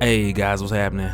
Hey guys, what's happening?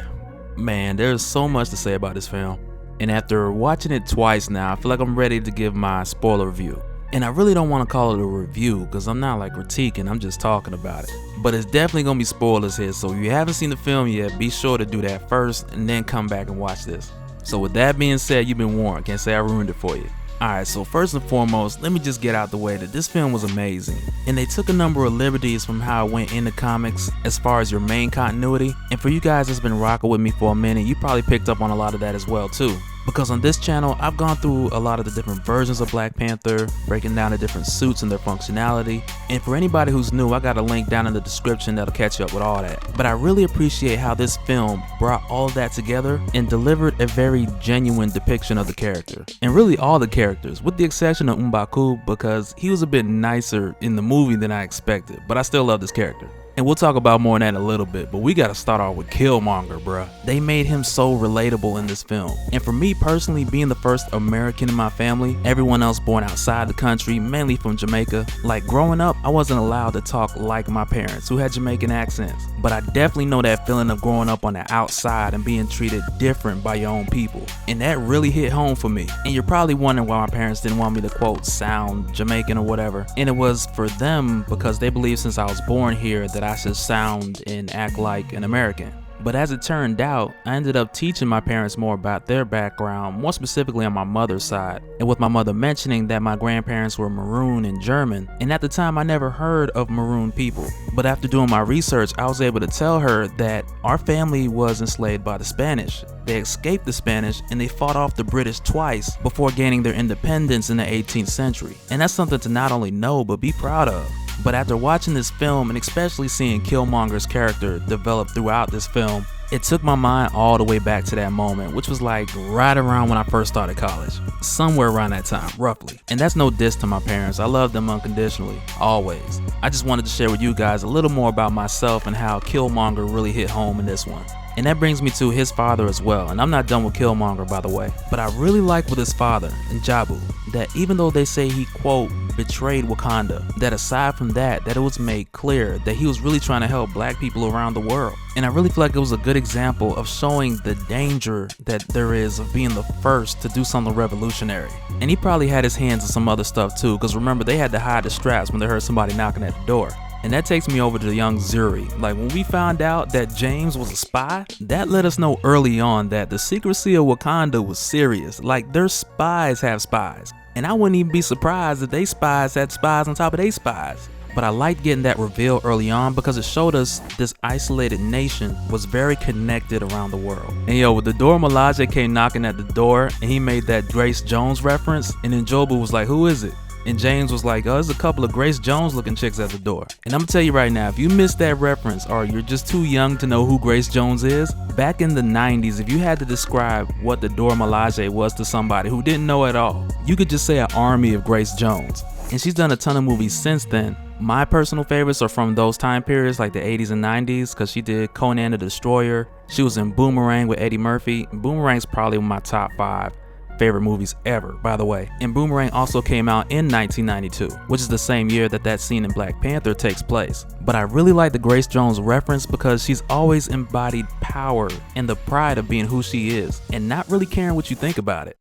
Man, there's so much to say about this film. And after watching it twice now, I feel like I'm ready to give my spoiler review. And I really don't want to call it a review because I'm not like critiquing, I'm just talking about it. But it's definitely going to be spoilers here, so if you haven't seen the film yet, be sure to do that first and then come back and watch this. So with that being said, you've been warned. Can't say I ruined it for you. Alright, so first and foremost, let me just get out the way that this film was amazing. And they took a number of liberties from how it went in the comics as far as your main continuity. And for you guys that's been rocking with me for a minute, you probably picked up on a lot of that as well too. Because on this channel, I've gone through a lot of the different versions of Black Panther, breaking down the different suits and their functionality. And for anybody who's new, I got a link down in the description that'll catch you up with all that. But I really appreciate how this film brought all that together and delivered a very genuine depiction of the character. And really all the characters, with the exception of M'Baku, because he was a bit nicer in the movie than I expected, but I still love this character. And we'll talk about more on that in a little bit, but we gotta start off with Killmonger, bruh. They made him so relatable in this film. And for me personally, being the first American in my family, everyone else born outside the country, mainly from Jamaica, like growing up, I wasn't allowed to talk like my parents, who had Jamaican accents. But I definitely know that feeling of growing up on the outside and being treated different by your own people. And that really hit home for me. And you're probably wondering why my parents didn't want me to, quote, sound Jamaican or whatever. And it was for them because they believe since I was born here that I should sound and act like an American. But as it turned out, I ended up teaching my parents more about their background, more specifically on my mother's side, and with my mother mentioning that my grandparents were Maroon and German, and at the time I never heard of Maroon people. But after doing my research, I was able to tell her that our family was enslaved by the Spanish. They escaped the Spanish and they fought off the British twice before gaining their independence in the 18th century. And that's something to not only know but be proud of. But after watching this film and especially seeing Killmonger's character develop throughout this film, it took my mind all the way back to that moment, which was like right around when I first started college. Somewhere around that time, roughly. And that's no diss to my parents, I love them unconditionally, always. I just wanted to share with you guys a little more about myself and how Killmonger really hit home in this one. And that brings me to his father as well, and I'm not done with Killmonger by the way. But I really like with his father, N'Jabu, that even though they say he, quote, betrayed Wakanda, that aside from that it was made clear that he was really trying to help black people around the world. And I really feel like it was a good example of showing the danger that there is of being the first to do something revolutionary. And he probably had his hands in some other stuff too, because remember they had to hide the straps when they heard somebody knocking at the door. And that takes me over to the young Zuri. Like when we found out that James was a spy, that let us know early on that the secrecy of Wakanda was serious. Like their spies have spies. And I wouldn't even be surprised if they spies had spies on top of they spies. But I liked getting that reveal early on because it showed us this isolated nation was very connected around the world. And yo, with the Dora Milaje came knocking at the door and he made that Grace Jones reference, and then Jobu was like, who is it? And James was like, oh, there's a couple of Grace Jones looking chicks at the door. And I'm gonna tell you right now, if you missed that reference or you're just too young to know who Grace Jones is, back in the 90s, if you had to describe what the Dora Milaje was to somebody who didn't know at all, you could just say an army of Grace Jones. And she's done a ton of movies since then. My personal favorites are from those time periods like the 80s and 90s because she did Conan the Destroyer. She was in Boomerang with Eddie Murphy. Boomerang's probably my top 5 favorite movies ever, by the way. And Boomerang also came out in 1992, which is the same year that scene in Black Panther takes place. But I really like the Grace Jones reference because she's always embodied power and the pride of being who she is and not really caring what you think about it.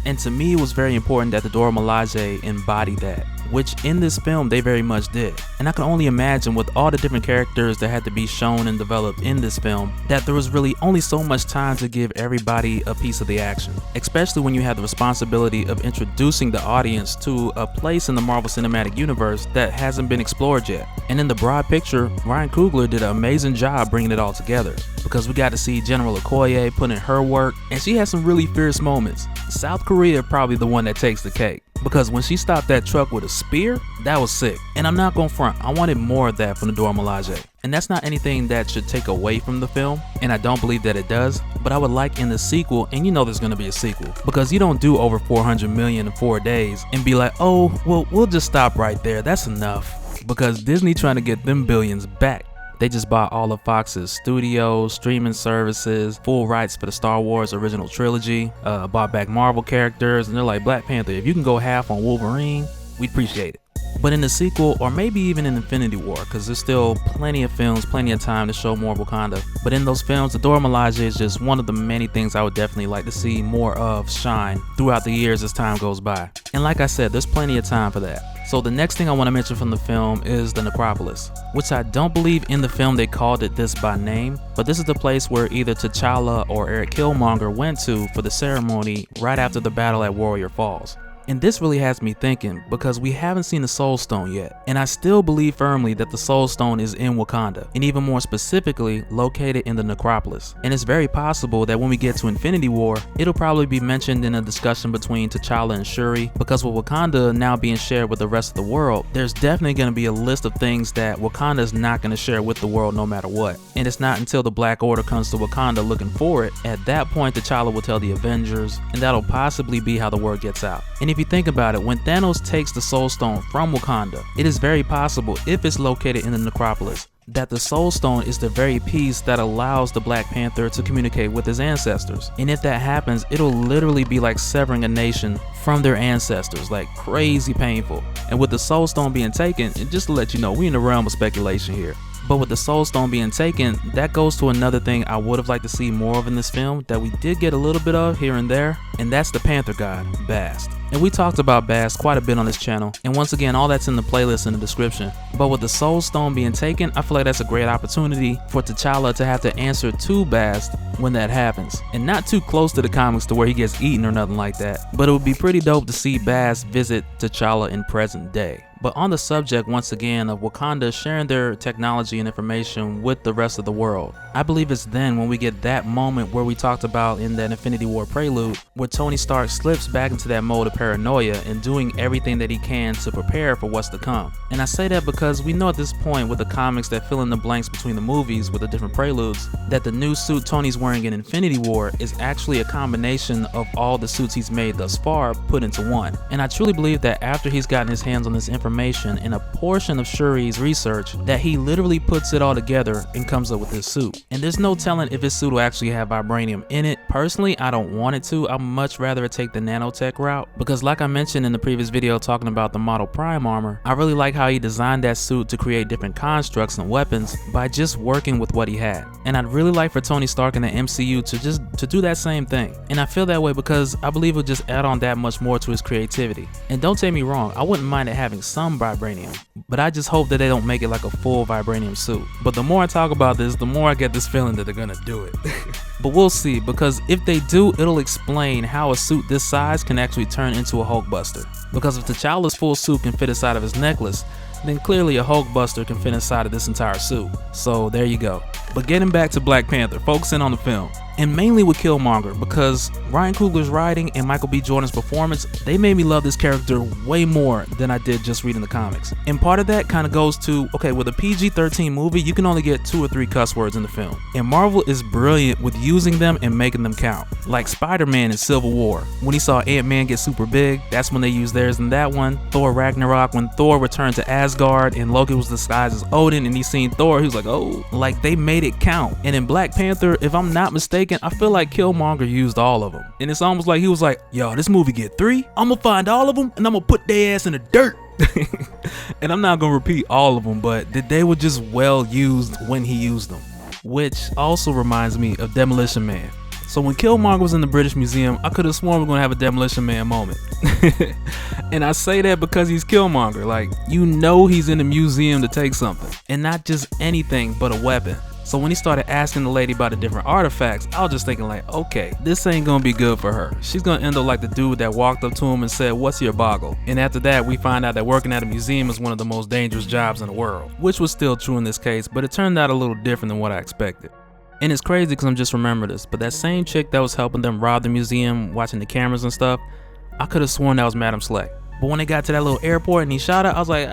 And to me, it was very important that the Dora Milaje embodied that, which in this film they very much did. And I can only imagine with all the different characters that had to be shown and developed in this film that there was really only so much time to give everybody a piece of the action, especially when you have the responsibility of introducing the audience to a place in the Marvel Cinematic Universe that hasn't been explored yet. And in the broad picture, Ryan Coogler did an amazing job bringing it all together because we got to see General Okoye put in her work, and she had some really fierce moments. South Korea probably the one that takes the cake, because when she stopped that truck with a spear, that was sick. And I'm not gonna front, I wanted more of that from the Dora Milaje. And that's not anything that should take away from the film, and I don't believe that it does, but I would like in the sequel, and you know there's gonna be a sequel, because you don't do over 400 million in 4 days and be like, oh, well, we'll just stop right there, that's enough. Because Disney trying to get them billions back. They just bought all of Fox's studios, streaming services, full rights for the Star Wars original trilogy, bought back Marvel characters, and they're like, Black Panther, if you can go half on Wolverine, we'd appreciate it. But in the sequel, or maybe even in Infinity War, because there's still plenty of films, plenty of time to show more of Wakanda. But in those films, the Dora Milaje is just one of the many things I would definitely like to see more of shine throughout the years as time goes by. And like I said, there's plenty of time for that. So the next thing I want to mention from the film is the Necropolis, which I don't believe in the film they called it this by name, but this is the place where either T'Challa or Eric Killmonger went to for the ceremony right after the battle at Warrior Falls. And this really has me thinking, because we haven't seen the Soul Stone yet, and I still believe firmly that the Soul Stone is in Wakanda, and even more specifically located in the Necropolis. And it's very possible that when we get to Infinity War, it'll probably be mentioned in a discussion between T'Challa and Shuri, because with Wakanda now being shared with the rest of the world, there's definitely going to be a list of things that Wakanda is not going to share with the world no matter what. And it's not until the Black Order comes to Wakanda looking for it, at that point T'Challa will tell the Avengers, and that'll possibly be how the word gets out. And if you think about it, when Thanos takes the Soul Stone from Wakanda, it is very possible, if it's located in the Necropolis, that the Soul Stone is the very piece that allows the Black Panther to communicate with his ancestors. And if that happens, it'll literally be like severing a nation from their ancestors, like crazy painful. And with the Soul Stone being taken, and just to let you know, we in the realm of speculation here, but with the Soul Stone being taken, that goes to another thing I would have liked to see more of in this film that we did get a little bit of here and there, and that's the Panther god, Bast. And we talked about Bast quite a bit on this channel, and once again, all that's in the playlist in the description. But with the Soul Stone being taken, I feel like that's a great opportunity for T'Challa to have to answer to Bast when that happens. And not too close to the comics to where he gets eaten or nothing like that, but it would be pretty dope to see Bast visit T'Challa in present day. But on the subject once again of Wakanda sharing their technology and information with the rest of the world, I believe it's then when we get that moment where we talked about in that Infinity War prelude, where Tony Stark slips back into that mode of paranoia and doing everything that he can to prepare for what's to come. And I say that because we know at this point with the comics that fill in the blanks between the movies with the different preludes, that the new suit Tony's wearing in Infinity War is actually a combination of all the suits he's made thus far put into one. And I truly believe that after he's gotten his hands on this information and a portion of Shuri's research, that he literally puts it all together and comes up with this suit. And there's no telling if his suit will actually have vibranium in it. Personally, I don't want it to. I'd much rather it take the nanotech route, because like I mentioned in the previous video talking about the Model Prime armor, I really like how he designed that suit to create different constructs and weapons by just working with what he had. And I'd really like for Tony Stark in the MCU to do that same thing. And I feel that way because I believe it'll just add on that much more to his creativity. And don't take me wrong, I wouldn't mind it having some vibranium, but I just hope that they don't make it like a full vibranium suit. But the more I talk about this, the more I get this feeling that they're gonna do it. But we'll see, because if they do, it'll explain how a suit this size can actually turn into a Hulkbuster. Because if T'Challa's full suit can fit inside of his necklace, then clearly a Hulkbuster can fit inside of this entire suit. So there you go. But getting back to Black Panther, focusing on the film, and mainly with Killmonger, because Ryan Coogler's writing and Michael B. Jordan's performance, they made me love this character way more than I did just reading the comics. And part of that kind of goes to, okay, with a PG-13 movie, you can only get 2 or 3 cuss words in the film. And Marvel is brilliant with using them and making them count. Like Spider-Man in Civil War. When he saw Ant-Man get super big, that's when they used theirs in that one. Thor Ragnarok, when Thor returned to Asgard and Loki was disguised as Odin and he seen Thor, he was like, oh, like they made it count. And in Black Panther, if I'm not mistaken, I feel like Killmonger used all of them. And it's almost like he was like, yo, this movie get 3, I'm gonna find all of them and I'm gonna put their ass in the dirt. And I'm not gonna repeat all of them, but they were just well used when he used them. Which also reminds me of Demolition Man. So when Killmonger was in the British Museum, I could have sworn we're gonna have a Demolition Man moment. And I say that because he's Killmonger. Like, you know he's in the museum to take something, and not just anything but a weapon. So when he started asking the lady about the different artifacts, I was just thinking like, okay, this ain't gonna be good for her. She's gonna end up like the dude that walked up to him and said, what's your boggle? And after that, we find out that working at a museum is one of the most dangerous jobs in the world, which was still true in this case, but it turned out a little different than what I expected. And it's crazy because I'm just remembering this, but that same chick that was helping them rob the museum, watching the cameras and stuff, I could have sworn that was Madam Slay. But when they got to that little airport and he shot her, I was like,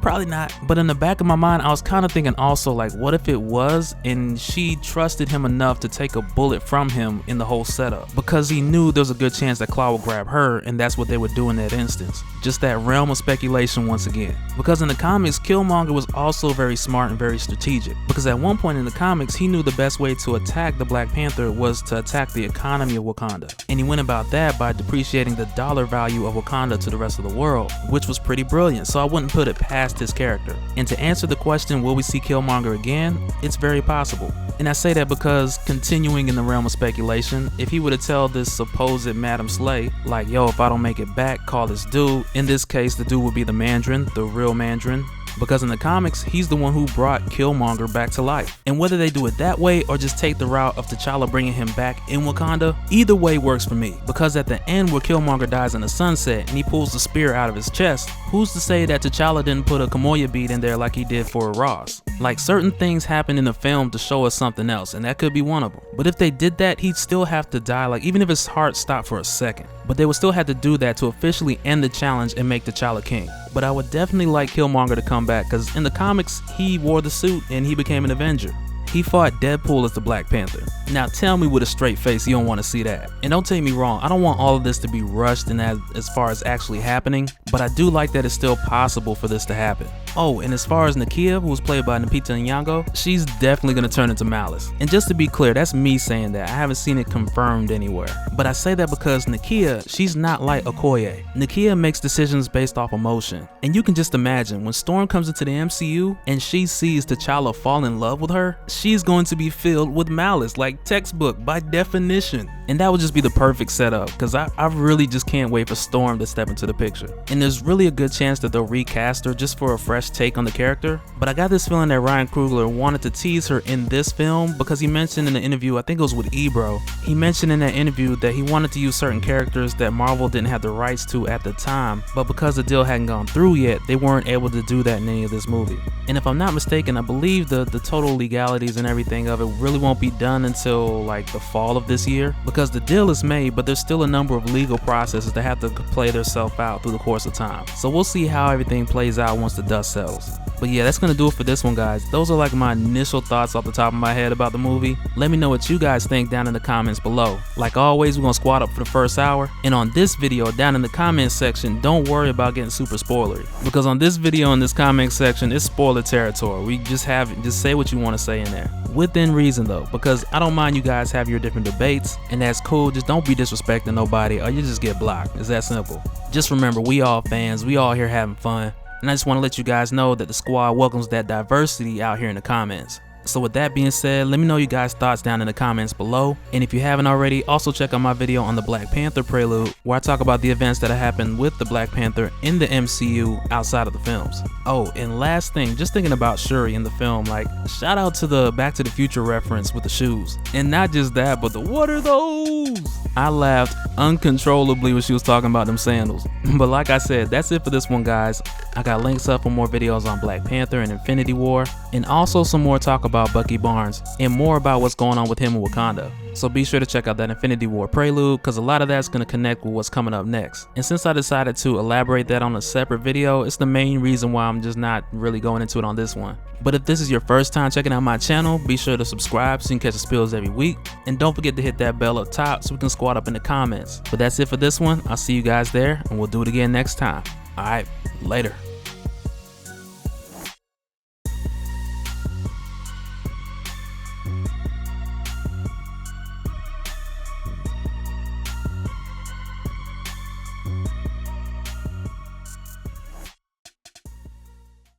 probably not. But in the back of my mind, I was kind of thinking also like, what if it was and she trusted him enough to take a bullet from him in the whole setup? Because he knew there was a good chance that Claw would grab her, and that's what they would do in that instance. Just that realm of speculation once again. Because in the comics, Killmonger was also very smart and very strategic. Because at one point in the comics, he knew the best way to attack the Black Panther was to attack the economy of Wakanda. And he went about that by depreciating the dollar value of Wakanda to the rest of the world, which was pretty brilliant, so I wouldn't put it past his character. And to answer the question, will we see Killmonger again? It's very possible. And I say that because, continuing in the realm of speculation, if he were to tell this supposed Madam Slay, like, yo, if I don't make it back, call this dude, in this case the dude would be the Mandarin, the real Mandarin, because in the comics, he's the one who brought Killmonger back to life. And whether they do it that way or just take the route of T'Challa bringing him back in Wakanda, either way works for me. Because at the end where Killmonger dies in the sunset and he pulls the spear out of his chest, who's to say that T'Challa didn't put a Kamoya bead in there like he did for Ross? Like, certain things happen in the film to show us something else, and that could be one of them. But if they did that, he'd still have to die, like even if his heart stopped for a second. But they would still have to do that to officially end the challenge and make T'Challa king. But I would definitely like Killmonger to come back, because in the comics, he wore the suit and he became an Avenger. He fought Deadpool as the Black Panther. Now tell me with a straight face you don't want to see that. And don't take me wrong, I don't want all of this to be rushed and as far as actually happening, but I do like that it's still possible for this to happen. Oh, and as far as Nakia, who was played by Lupita Nyong'o, she's definitely going to turn into Malice. And just to be clear, that's me saying that. I haven't seen it confirmed anywhere. But I say that because Nakia, she's not like Okoye. Nakia makes decisions based off emotion. And you can just imagine, when Storm comes into the MCU and she sees T'Challa fall in love with her, she's going to be filled with malice, like textbook by definition. And that would just be the perfect setup, because I really just can't wait for Storm to step into the picture. And there's really a good chance that they'll recast her just for a fresh take on the character. But I got this feeling that Ryan Coogler wanted to tease her in this film, because he mentioned in an interview, I think it was with Ebro, he mentioned in that interview that he wanted to use certain characters that Marvel didn't have the rights to at the time, but because the deal hadn't gone through yet, they weren't able to do that in any of this movie. And if I'm not mistaken, I believe the total legalities and everything of it really won't be done until like the fall of this year, because the deal is made, but there's still a number of legal processes that have to play themselves out through the course of time. So we'll see how everything plays out once the dust settles. But yeah, that's gonna do it for this one, guys. Those are like my initial thoughts off the top of my head about the movie. Let me know what you guys think down in the comments below. Like always, we're gonna squad up for the first hour. And on this video, down in the comments section, don't worry about getting super spoilery, because on this video in this comment section, it's spoiler territory. We just say what you want to say in there. Within reason though, because I don't mind you guys have your different debates, and that's cool. Just don't be disrespecting nobody or you just get blocked. It's that simple. Just remember, we all fans, we all here having fun. And I just want to let you guys know that the squad welcomes that diversity out here in the comments. So with that being said, let me know you guys' thoughts down in the comments below. And if you haven't already, also check out my video on the Black Panther prelude, where I talk about the events that happened with the Black Panther in the MCU outside of the films. Oh, and last thing, just thinking about Shuri in the film, like, shout out to the Back to the Future reference with the shoes. And not just that, but the what are those? I laughed uncontrollably when she was talking about them sandals. But like I said, that's it for this one, guys. I got links up for more videos on Black Panther and Infinity War, and also some more talk about Bucky Barnes and more about what's going on with him in Wakanda. So be sure to check out that Infinity War prelude, because a lot of that's going to connect with what's coming up next. And since I decided to elaborate that on a separate video, it's the main reason why I'm just not really going into it on this one. But if this is your first time checking out my channel, be sure to subscribe so you can catch the spills every week. And don't forget to hit that bell up top so we can squad up in the comments. But that's it for this one. I'll see you guys there, and we'll do it again next time. Alright, later.